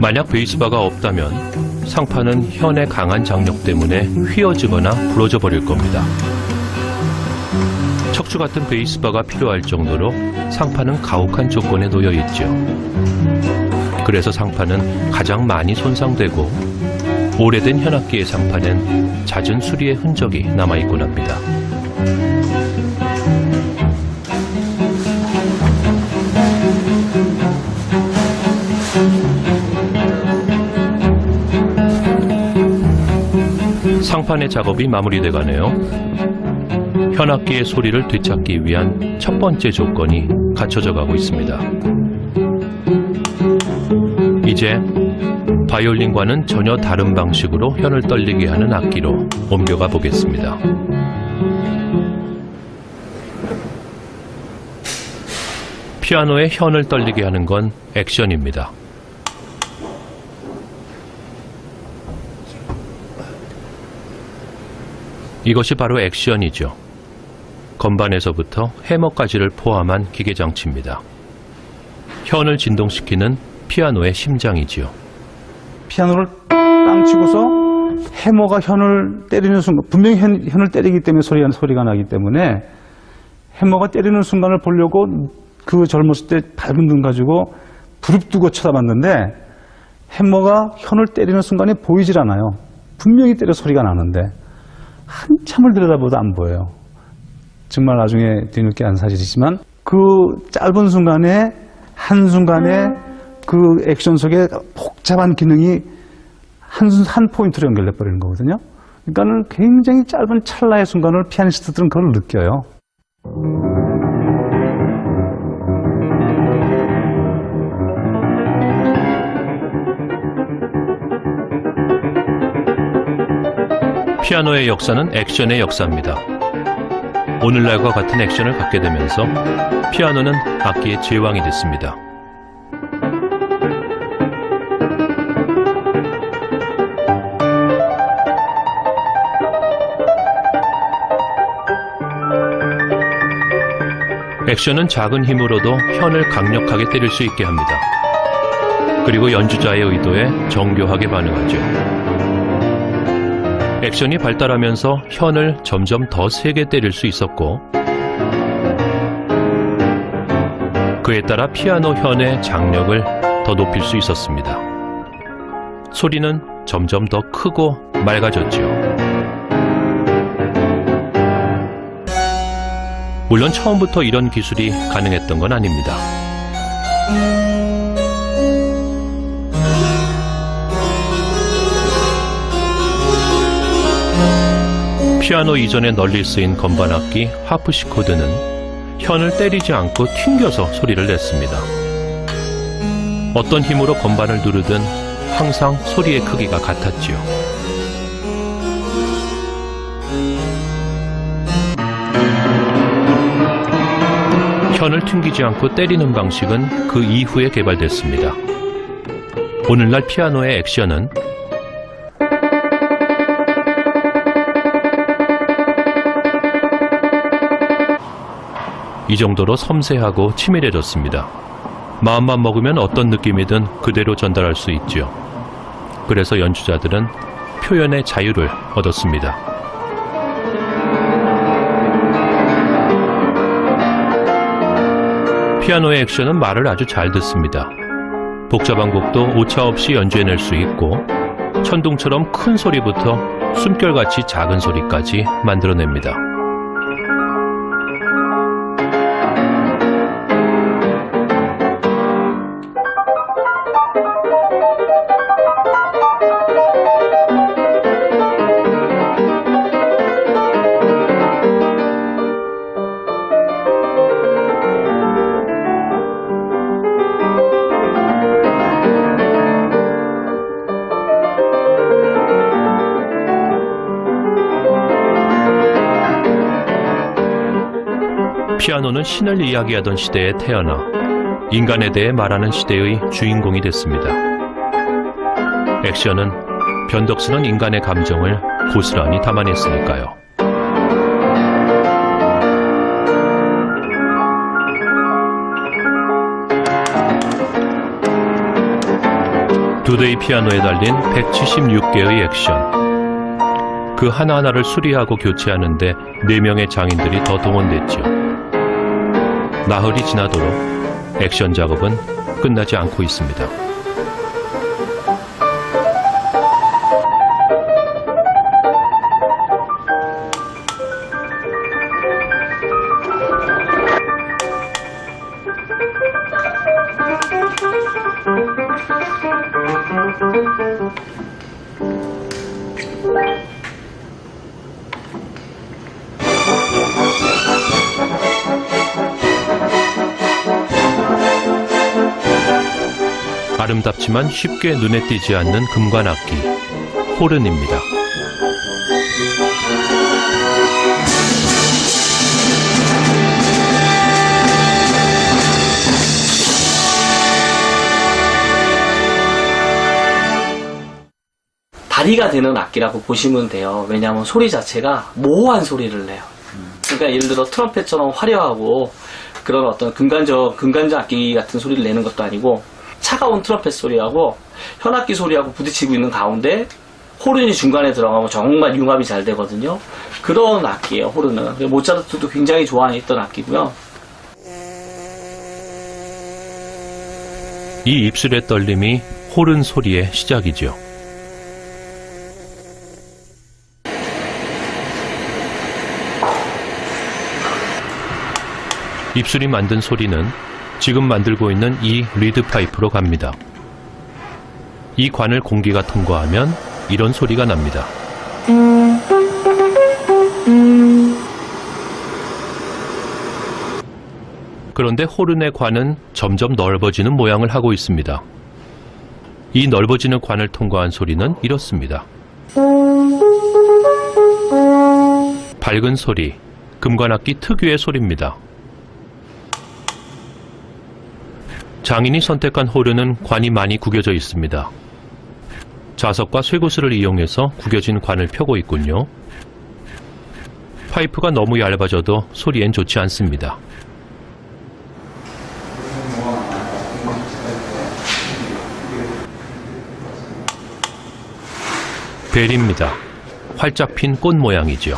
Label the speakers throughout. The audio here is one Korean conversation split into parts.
Speaker 1: 만약 베이스바가 없다면 상판은 현의 강한 장력 때문에 휘어지거나 부러져 버릴 겁니다. 척추 같은 베이스바가 필요할 정도로 상판은 가혹한 조건에 놓여 있죠. 그래서 상판은 가장 많이 손상되고 오래된 현악기의 상판엔 잦은 수리의 흔적이 남아있곤 합니다. 상판의 작업이 마무리돼 가네요. 현악기의 소리를 되찾기 위한 첫 번째 조건이 갖춰져 가고 있습니다. 이제 바이올린과는 전혀 다른 방식으로 현을 떨리게 하는 악기로 옮겨가 보겠습니다. 피아노의 현을 떨리게 하는 건 액션입니다. 이것이 바로 액션이죠. 건반에서부터 해머까지를 포함한 기계장치입니다. 현을 진동시키는 피아노의 심장이지요.
Speaker 2: 피아노를 땅 치고서 해머가 현을 때리는 순간, 분명히 현을 때리기 때문에 소리가 나기 때문에 해머가 때리는 순간을 보려고 그 젊었을 때 밝은 눈 가지고 부릅뜨고 쳐다봤는데 해머가 현을 때리는 순간이 보이질 않아요. 분명히 때려 소리가 나는데 한참을 들여다보도 안 보여요. 정말 나중에 뒤늦게 안 사실이지만 그 짧은 순간에 한순간에 그 액션 속에 복잡한 기능이 한 포인트로 연결돼 버리는 거거든요. 그러니까는 굉장히 짧은 찰나의 순간을 피아니스트들은 그걸 느껴요.
Speaker 1: 피아노의 역사는 액션의 역사입니다. 오늘날과 같은 액션을 갖게 되면서 피아노는 악기의 제왕이 됐습니다. 액션은 작은 힘으로도 현을 강력하게 때릴 수 있게 합니다. 그리고 연주자의 의도에 정교하게 반응하죠. 액션이 발달하면서 현을 점점 더 세게 때릴 수 있었고 그에 따라 피아노 현의 장력을 더 높일 수 있었습니다. 소리는 점점 더 크고 맑아졌지요. 물론 처음부터 이런 기술이 가능했던 건 아닙니다. 피아노 이전에 널리 쓰인 건반악기 하프시코드는 현을 때리지 않고 튕겨서 소리를 냈습니다. 어떤 힘으로 건반을 누르든 항상 소리의 크기가 같았지요. 현을 튕기지 않고 때리는 방식은 그 이후에 개발됐습니다. 오늘날 피아노의 액션은 이 정도로 섬세하고 치밀해졌습니다. 마음만 먹으면 어떤 느낌이든 그대로 전달할 수 있죠. 그래서 연주자들은 표현의 자유를 얻었습니다. 피아노의 액션은 말을 아주 잘 듣습니다. 복잡한 곡도 오차없이 연주해낼 수 있고 천둥처럼 큰 소리부터 숨결같이 작은 소리까지 만들어냅니다. 피아노는 신을 이야기하던 시대에 태어나 인간에 대해 말하는 시대의 주인공이 됐습니다. 액션은 변덕스런 인간의 감정을 고스란히 담아냈으니까요. 두 2대의 피아노에 달린 176개의 액션. 그 하나하나를 수리하고 교체하는데 4명의 장인들이 더 동원됐죠. 나흘이 지나도록 액션 작업은 끝나지 않고 있습니다. 아름답지만 쉽게 눈에 띄지 않는 금관악기, 호른입니다.
Speaker 3: 다리가 되는 악기라고 보시면 돼요. 왜냐하면 소리 자체가 모호한 소리를 내요. 그러니까 예를 들어 트럼펫처럼 화려하고 그런 어떤 금관적 악기 같은 소리를 내는 것도 아니고 차가운 트럼펫 소리하고 현악기 소리하고 부딪히고 있는 가운데 호른이 중간에 들어가면 정말 융합이 잘 되거든요. 그런 악기예요, 호른은. 모차르트도 굉장히 좋아했던 악기고요.
Speaker 1: 이 입술의 떨림이 호른 소리의 시작이죠. 입술이 만든 소리는 지금 만들고 있는 이 리드 파이프로 갑니다. 이 관을 공기가 통과하면 이런 소리가 납니다. 그런데 호른의 관은 점점 넓어지는 모양을 하고 있습니다. 이 넓어지는 관을 통과한 소리는 이렇습니다. 밝은 소리, 금관악기 특유의 소리입니다. 장인이 선택한 호른은 관이 많이 구겨져 있습니다. 자석과 쇠구슬을 이용해서 구겨진 관을 펴고 있군요. 파이프가 너무 얇아져도 소리엔 좋지 않습니다. 벨입니다. 활짝 핀 꽃 모양이죠.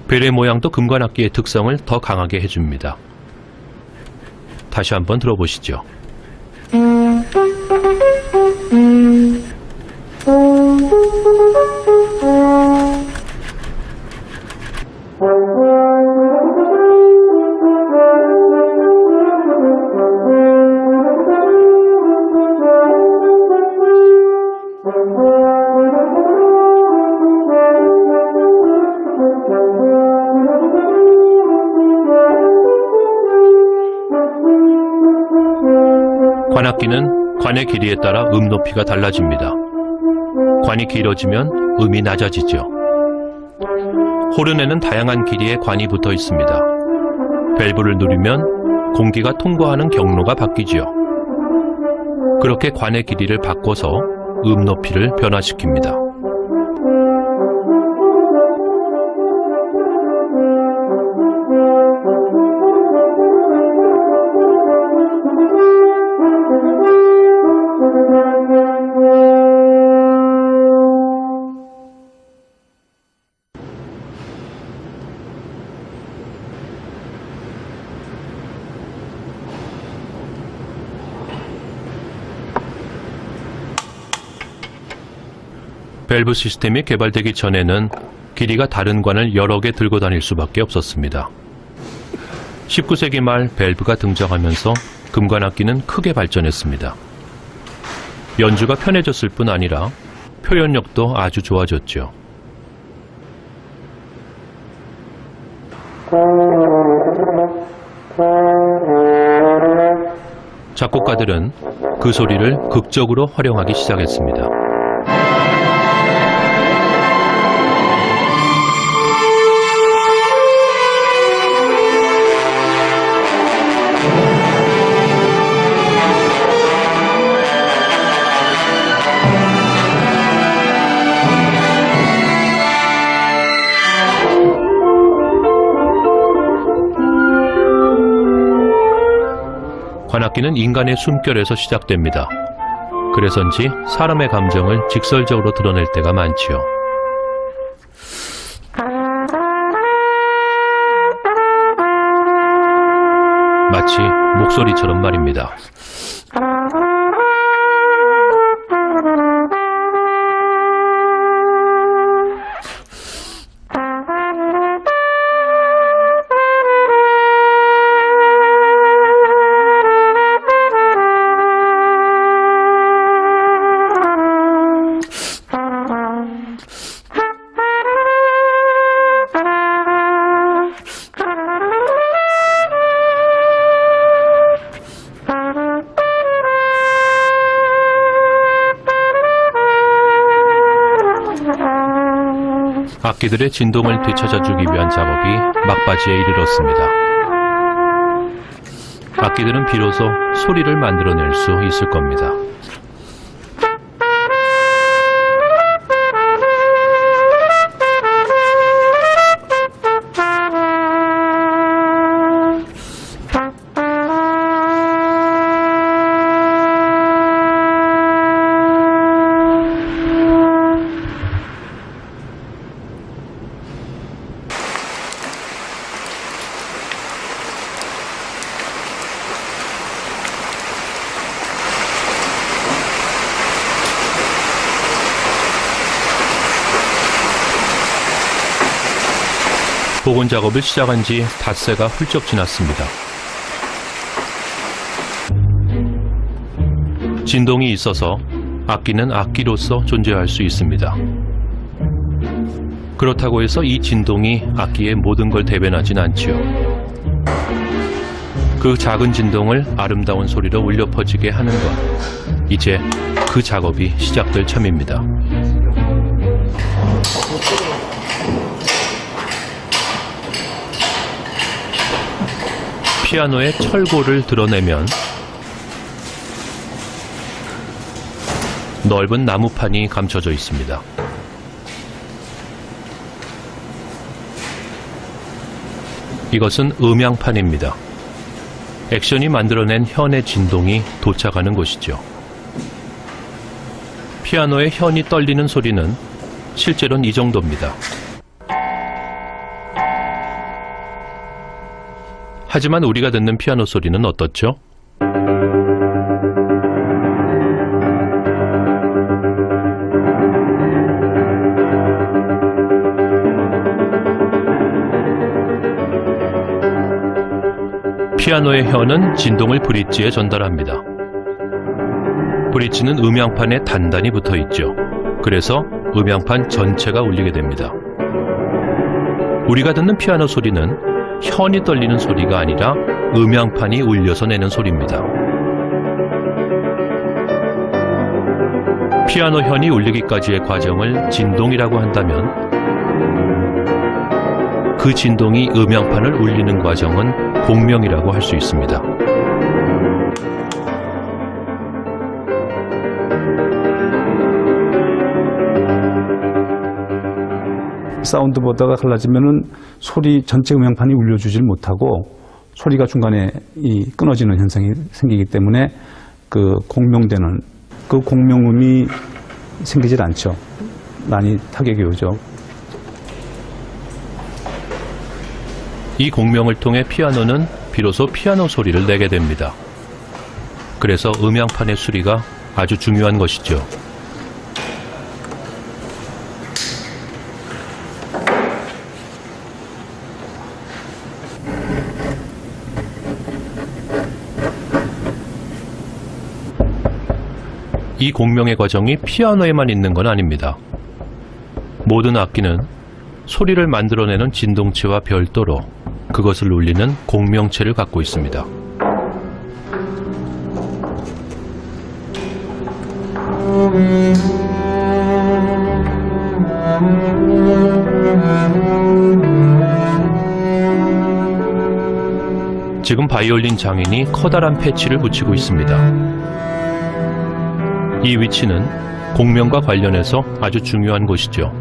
Speaker 1: 벨의 모양도 금관악기의 특성을 더 강하게 해줍니다. 다시 한번 들어보시죠. 관악기는 관의 길이에 따라 음 높이가 달라집니다. 관이 길어지면 음이 낮아지죠. 호른에는 다양한 길이의 관이 붙어 있습니다. 밸브를 누르면 공기가 통과하는 경로가 바뀌지요. 그렇게 관의 길이를 바꿔서 음 높이를 변화시킵니다. 밸브 시스템이 개발되기 전에는 길이가 다른 관을 여러 개 들고 다닐 수밖에 없었습니다. 19세기 말 밸브가 등장하면서 금관악기는 크게 발전했습니다. 연주가 편해졌을 뿐 아니라 표현력도 아주 좋아졌죠. 작곡가들은 그 소리를 극적으로 활용하기 시작했습니다. 관악기는 인간의 숨결에서 시작됩니다. 그래서인지 사람의 감정을 직설적으로 드러낼 때가 많지요. 마치 목소리처럼 말입니다. 악기들의 진동을 되찾아주기 위한 작업이 막바지에 이르렀습니다. 악기들은 비로소 소리를 만들어낼 수 있을 겁니다. 복원 작업을 시작한 지 닷새가 훌쩍 지났습니다. 진동이 있어서 악기는 악기로서 존재할 수 있습니다. 그렇다고 해서 이 진동이 악기의 모든 걸 대변하진 않지요. 그 작은 진동을 아름다운 소리로 울려 퍼지게 하는 것, 이제 그 작업이 시작될 참입니다. 피아노의 철골을 드러내면 넓은 나무판이 감춰져 있습니다. 이것은 음향판입니다. 액션이 만들어낸 현의 진동이 도착하는 곳이죠. 피아노의 현이 떨리는 소리는 실제로는 이 정도입니다. 하지만 우리가 듣는 피아노 소리는 어떻죠? 피아노의 혀는 진동을 브릿지에 전달합니다. 브릿지는 음향판에 단단히 붙어 있죠. 그래서 음향판 전체가 울리게 됩니다. 우리가 듣는 피아노 소리는 현이 떨리는 소리가 아니라 음향판이 울려서 내는 소리입니다. 피아노 현이 울리기까지의 과정을 진동이라고 한다면 그 진동이 음향판을 울리는 과정은 공명이라고 할 수 있습니다.
Speaker 2: 사운드보다가 갈라지면은 소리 전체 음향판이 울려주질 못하고 소리가 중간에 끊어지는 현상이 생기기 때문에 그 공명되는 그 공명음이 생기질 않죠. 많이 타격이 오죠.
Speaker 1: 이 공명을 통해 피아노는 비로소 피아노 소리를 내게 됩니다. 그래서 음향판의 수리가 아주 중요한 것이죠. 이 공명의 과정이 피아노에만 있는 건 아닙니다. 모든 악기는 소리를 만들어내는 진동체와 별도로 그것을 울리는 공명체를 갖고 있습니다. 지금 바이올린 장인이 커다란 패치를 붙이고 있습니다. 이 위치는 공명과 관련해서 아주 중요한 곳이죠.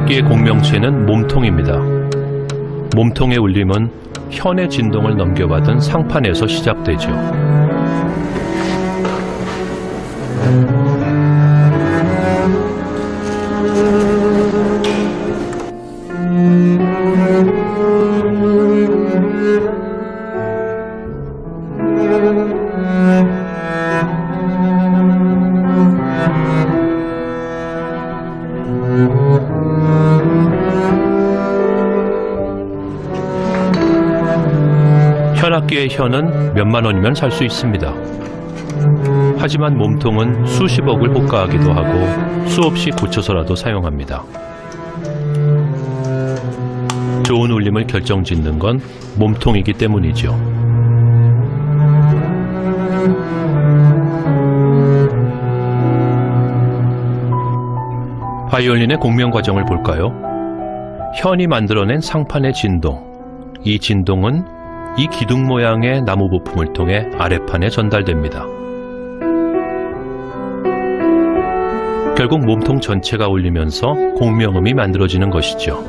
Speaker 1: 현악기의 공명체는 몸통입니다. 몸통의 울림은 현의 진동을 넘겨받은 상판에서 시작되죠. 현악기의 현은 몇만 원이면 살 수 있습니다. 하지만 몸통은 수십억을 호가하기도 하고 수없이 고쳐서라도 사용합니다. 좋은 울림을 결정짓는 건 몸통이기 때문이죠. 바이올린의 공명 과정을 볼까요? 현이 만들어낸 상판의 진동. 이 진동은 이 기둥 모양의 나무 부품을 통해 아래판에 전달됩니다. 결국 몸통 전체가 울리면서 공명음이 만들어지는 것이죠.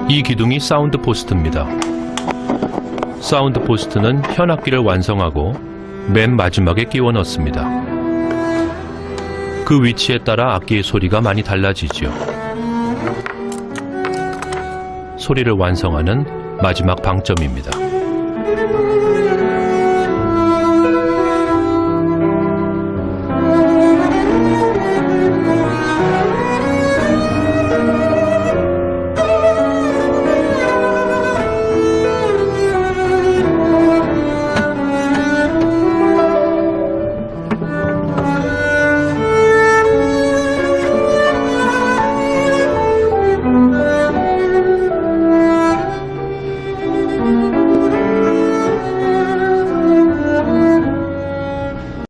Speaker 1: 이 기둥이 사운드 포스트입니다. 사운드 포스트는 현악기를 완성하고 맨 마지막에 끼워 넣습니다. 그 위치에 따라 악기의 소리가 많이 달라지죠. 소리를 완성하는 마지막 방점입니다.